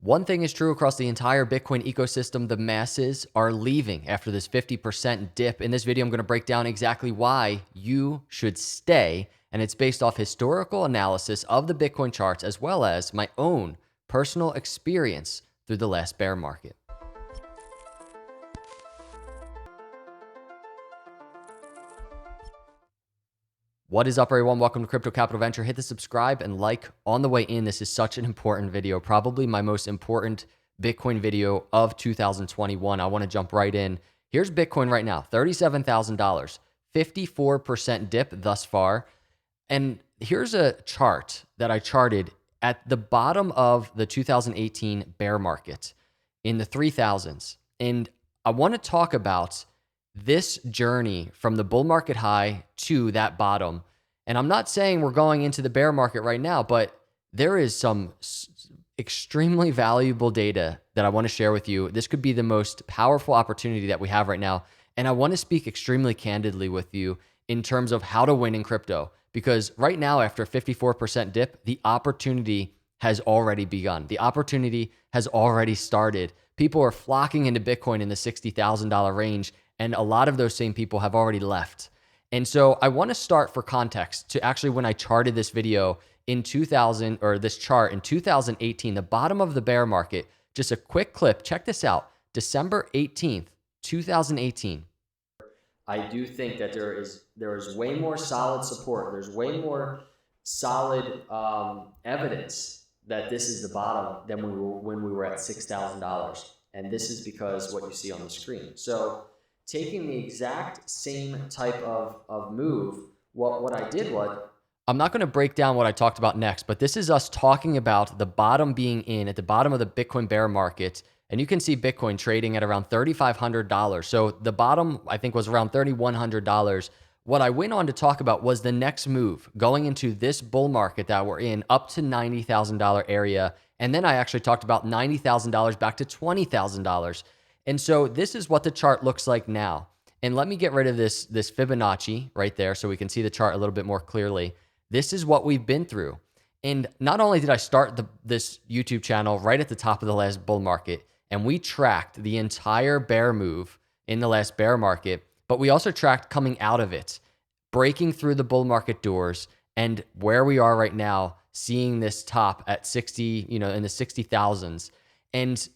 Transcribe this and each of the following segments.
One thing is true across the entire Bitcoin ecosystem: the masses are leaving after this 50% dip. In this video, I'm going to break down exactly why you should stay, and it's based off historical analysis of the Bitcoin charts as well as my own personal experience through the last bear market. What is up, everyone? Welcome to Crypto Capital Venture. Hit the subscribe and like on the way in. This is such an important video, probably my most important Bitcoin video of 2021. I want to jump right in. Here's Bitcoin right now, $37,000, 54% dip thus far. And here's a chart that I charted at the bottom of the 2018 bear market in the 3000s. And I want to talk about this journey from the bull market high to that bottom. And I'm not saying we're going into the bear market right now, but there is some extremely valuable data that I want to share with you. This could be the most powerful opportunity that we have right now. And I want to speak extremely candidly with you in terms of how to win in crypto. Because right now, after a 54% dip, the opportunity has already begun. The opportunity has already started. People are flocking into Bitcoin in the $60,000 range. And a lot of those same people have already left. And so I want to start, for context, to actually when I charted this video in 2000, or this chart in 2018, the bottom of the bear market, just a quick clip. Check this out. December 18th, 2018. I do think that there is way more solid support. There's way more solid evidence that this is the bottom than when we were at $6,000. And this is because what you see on the screen. So taking the exact same type of move, what I did was, I'm not going to break down what I talked about next, but this is us talking about the bottom being in at the bottom of the Bitcoin bear market. And you can see Bitcoin trading at around $3,500. So the bottom, I think, was around $3,100. What I went on to talk about was the next move going into this bull market that we're in, up to $90,000 area. And then I actually talked about $90,000 back to $20,000. And so this is what the chart looks like now. And let me get rid of this Fibonacci right there so we can see the chart a little bit more clearly. This is what we've been through. And not only did I start this YouTube channel right at the top of the last bull market, and we tracked the entire bear move in the last bear market, but we also tracked coming out of it, breaking through the bull market doors, and where we are right now, seeing this top at 60, in the 60,000s. And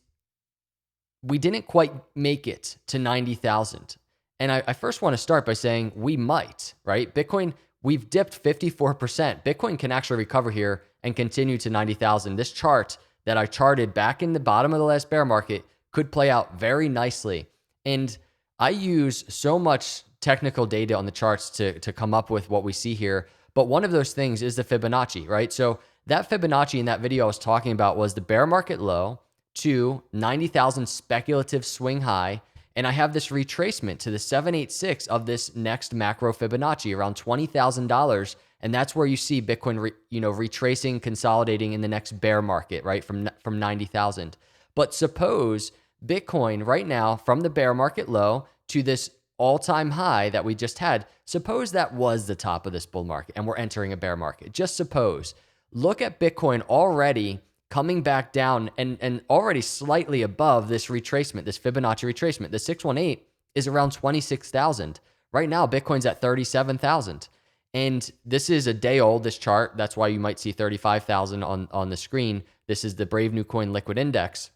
we didn't quite make it to 90,000. And I first want to start by saying we might, right? Bitcoin, we've dipped 54%. Bitcoin can actually recover here and continue to 90,000. This chart that I charted back in the bottom of the last bear market could play out very nicely. And I use so much technical data on the charts to come up with what we see here. But one of those things is the Fibonacci, right? So that Fibonacci in that video I was talking about was the bear market low to 90,000 speculative swing high. And I have this retracement to the 786 of this next macro Fibonacci around $20,000. And that's where you see Bitcoin, retracing, consolidating in the next bear market, right? From 90,000. But suppose Bitcoin right now from the bear market low to this all-time high that we just had, suppose that was the top of this bull market and we're entering a bear market. Just suppose. Look at Bitcoin already coming back down and already slightly above this retracement, this Fibonacci retracement. The 618 is around 26,000. Right now, Bitcoin's at 37,000. And this is a day old, this chart. That's why you might see 35,000 on the screen. This is the Brave New Coin Liquid Index.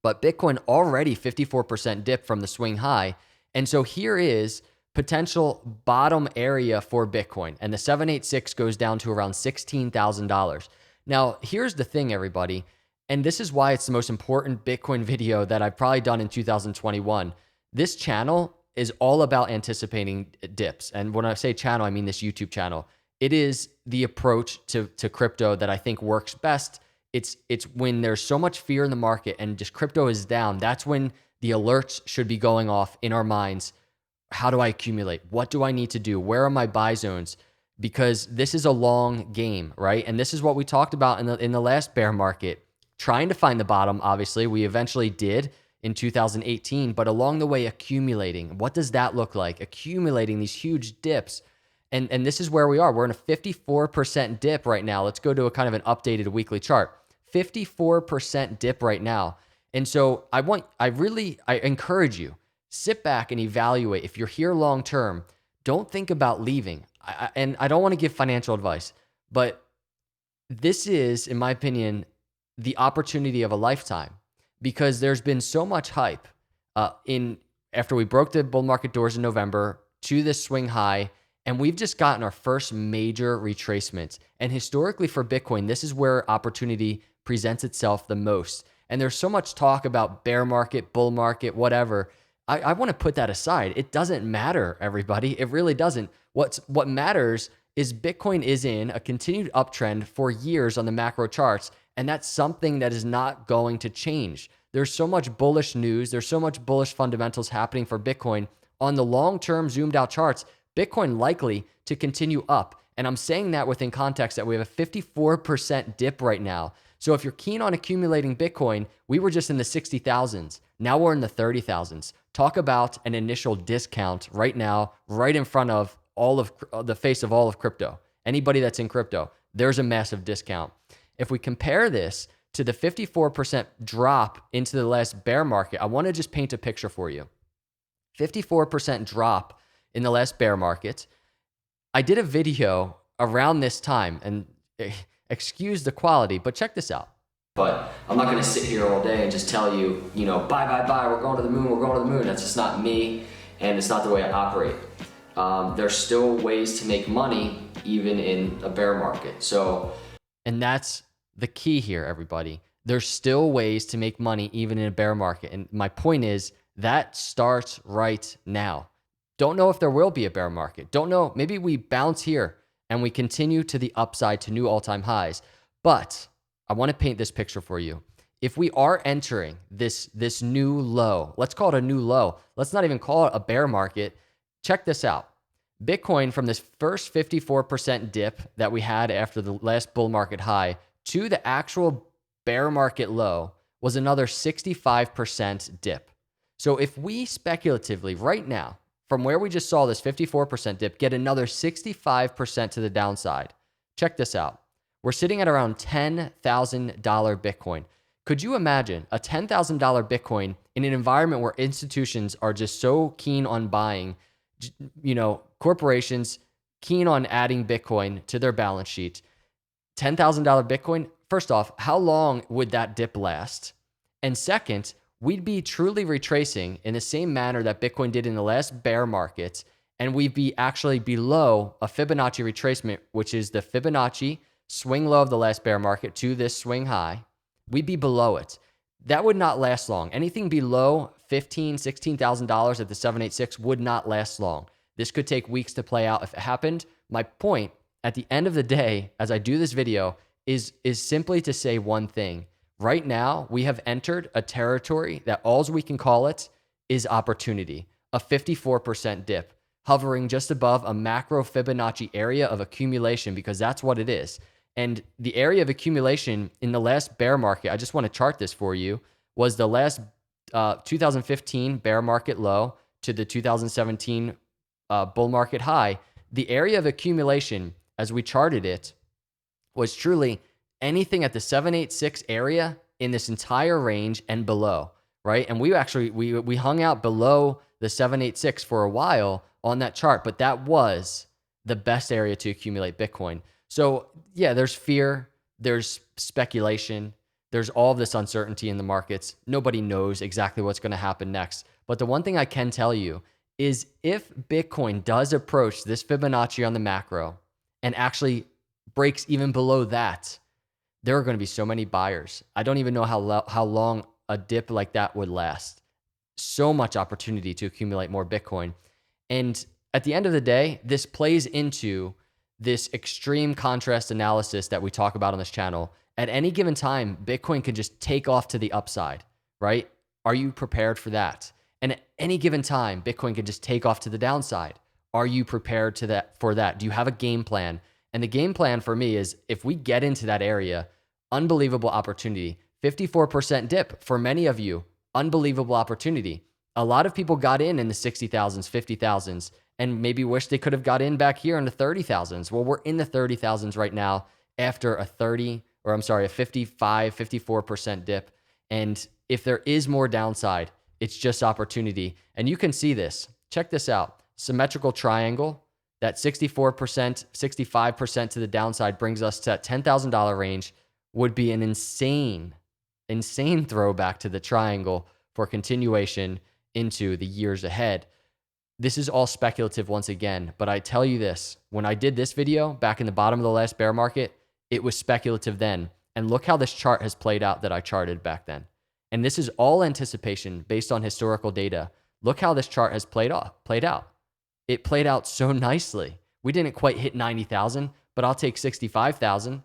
But Bitcoin already 54% dip from the swing high. And so here is potential bottom area for Bitcoin. And the 786 goes down to around $16,000. Now, here's the thing, everybody, and this is why it's the most important Bitcoin video that I've probably done in 2021. This channel is all about anticipating dips. And when I say channel, I mean this YouTube channel. It is the approach to crypto that I think works best. It's when there's so much fear in the market and just crypto is down, that's when the alerts should be going off in our minds. How do I accumulate? What do I need to do? Where are my buy zones? Because this is a long game, right? And this is what we talked about in the last bear market, trying to find the bottom. Obviously, we eventually did in 2018, but along the way, accumulating. What does that look like? Accumulating these huge dips. And this is where we are. We're in a 54% dip right now. Let's go to a kind of an updated weekly chart. 54% dip right now. And so I encourage you, sit back and evaluate. If you're here long term, don't think about leaving. And I don't want to give financial advice, but this is, in my opinion, the opportunity of a lifetime, because there's been so much hype in after we broke the bull market doors in November to this swing high, and we've just gotten our first major retracement. And historically for Bitcoin, this is where opportunity presents itself the most. And there's so much talk about bear market, bull market, whatever. I want to put that aside. It doesn't matter, everybody. It really doesn't. What matters is Bitcoin is in a continued uptrend for years on the macro charts, and that's something that is not going to change. There's so much bullish news. There's so much bullish fundamentals happening for Bitcoin on the long-term zoomed out charts. Bitcoin likely to continue up. And I'm saying that within context that we have a 54% dip right now. So if you're keen on accumulating Bitcoin, we were just in the 60,000s. Now we're in the 30,000s. Talk about an initial discount right now, right in front of all of the face of all of crypto. Anybody that's in crypto, there's a massive discount. If we compare this to the 54% drop into the last bear market, I want to just paint a picture for you. 54% drop in the last bear market. I did a video around this time, and excuse the quality, but check this out. But I'm not going to sit here all day and just tell you, buy, we're going to the moon. That's just not me, and it's not the way I operate. There's still ways to make money even in a bear market. And that's the key here, everybody. There's still ways to make money even in a bear market. And my point is that starts right now. Don't know if there will be a bear market. Don't know. Maybe we bounce here and we continue to the upside to new all-time highs. But I want to paint this picture for you. If we are entering this new low, let's call it a new low. Let's not even call it a bear market. Check this out. Bitcoin, from this first 54% dip that we had after the last bull market high to the actual bear market low, was another 65% dip. So if we speculatively right now, from where we just saw this 54% dip, get another 65% to the downside, check this out. We're sitting at around $10,000 Bitcoin. Could you imagine a $10,000 Bitcoin in an environment where institutions are just so keen on buying, corporations keen on adding Bitcoin to their balance sheet? $10,000 Bitcoin, first off, how long would that dip last? And second, we'd be truly retracing in the same manner that Bitcoin did in the last bear market, and we'd be actually below a Fibonacci retracement, which is the Fibonacci swing low of the last bear market to this swing high. We'd be below it. That would not last long. Anything below $15,000, $16,000 at the 786 would not last long. This could take weeks to play out if it happened. My point at the end of the day, as I do this video, is simply to say one thing. Right now, we have entered a territory that all we can call it is opportunity, a 54% dip, hovering just above a macro Fibonacci area of accumulation, because that's what it is. And the area of accumulation in the last bear market, I just want to chart this for you, was the last 2015 bear market low to the 2017 bull market high. The area of accumulation, as we charted it, was truly anything at the 786 area in this entire range and below, right? And we actually, we hung out below the 786 for a while on that chart, but that was the best area to accumulate Bitcoin. So yeah, there's fear, there's speculation, there's all of this uncertainty in the markets. Nobody knows exactly what's going to happen next. But the one thing I can tell you is if Bitcoin does approach this Fibonacci on the macro and actually breaks even below that, there are going to be so many buyers. I don't even know how long a dip like that would last. So much opportunity to accumulate more Bitcoin. And at the end of the day, this plays into this extreme contrast analysis that we talk about on this channel. At any given time, Bitcoin can just take off to the upside, right? Are you prepared for that? And at any given time, Bitcoin can just take off to the downside. Are you prepared for that? Do you have a game plan? And the game plan for me is if we get into that area, unbelievable opportunity. 54% dip for many of you, unbelievable opportunity. A lot of people got in the 60,000s, 50,000s, and maybe wish they could have got in back here in the 30,000s. Well, we're in the 30,000s right now after a 30 or I'm sorry, a 55, 54% dip. And if there is more downside, it's just opportunity. And you can see this. Check this out. Symmetrical triangle, that 64%, 65% to the downside brings us to that $10,000 range, would be an insane throwback to the triangle for continuation into the years ahead. This is all speculative once again, but I tell you this, when I did this video back in the bottom of the last bear market, it was speculative then. And look how this chart has played out that I charted back then. And this is all anticipation based on historical data. Look how this chart has played out. It played out so nicely. We didn't quite hit 90,000, but I'll take 65,000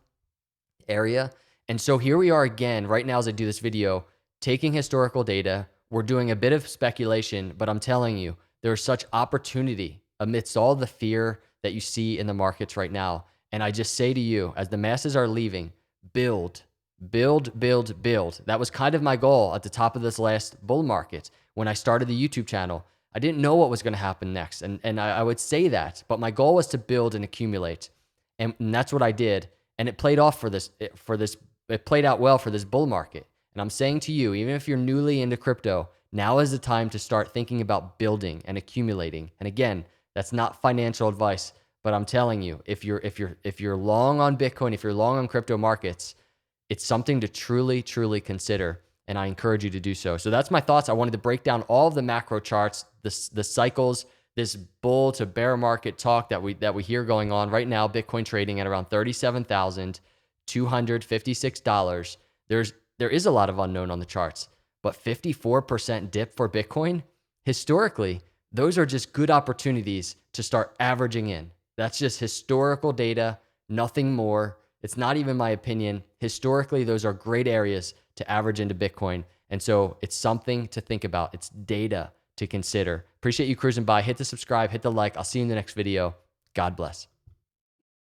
area. And so here we are again, right now as I do this video, taking historical data. We're doing a bit of speculation, but I'm telling you, there's such opportunity amidst all the fear that you see in the markets right now. And I just say to you, as the masses are leaving, build, build, build, build. That was kind of my goal at the top of this last bull market. When I started the YouTube channel, I didn't know what was going to happen next. And I would say that, but my goal was to build and accumulate. And that's what I did. And it played off it played out well for this bull market. And I'm saying to you, even if you're newly into crypto, now is the time to start thinking about building and accumulating. And again, that's not financial advice, but I'm telling you, if you're long on Bitcoin, if you're long on crypto markets, it's something to truly, truly consider. And I encourage you to do so. So that's my thoughts. I wanted to break down all of the macro charts, the cycles, this bull to bear market talk that we hear going on right now. Bitcoin trading at around $37,256. There is a lot of unknown on the charts, but 54% dip for Bitcoin, historically, those are just good opportunities to start averaging in. That's just historical data, nothing more. It's not even my opinion. Historically, those are great areas to average into Bitcoin. And so it's something to think about. It's data to consider. Appreciate you cruising by. Hit the subscribe, hit the like. I'll see you in the next video. God bless.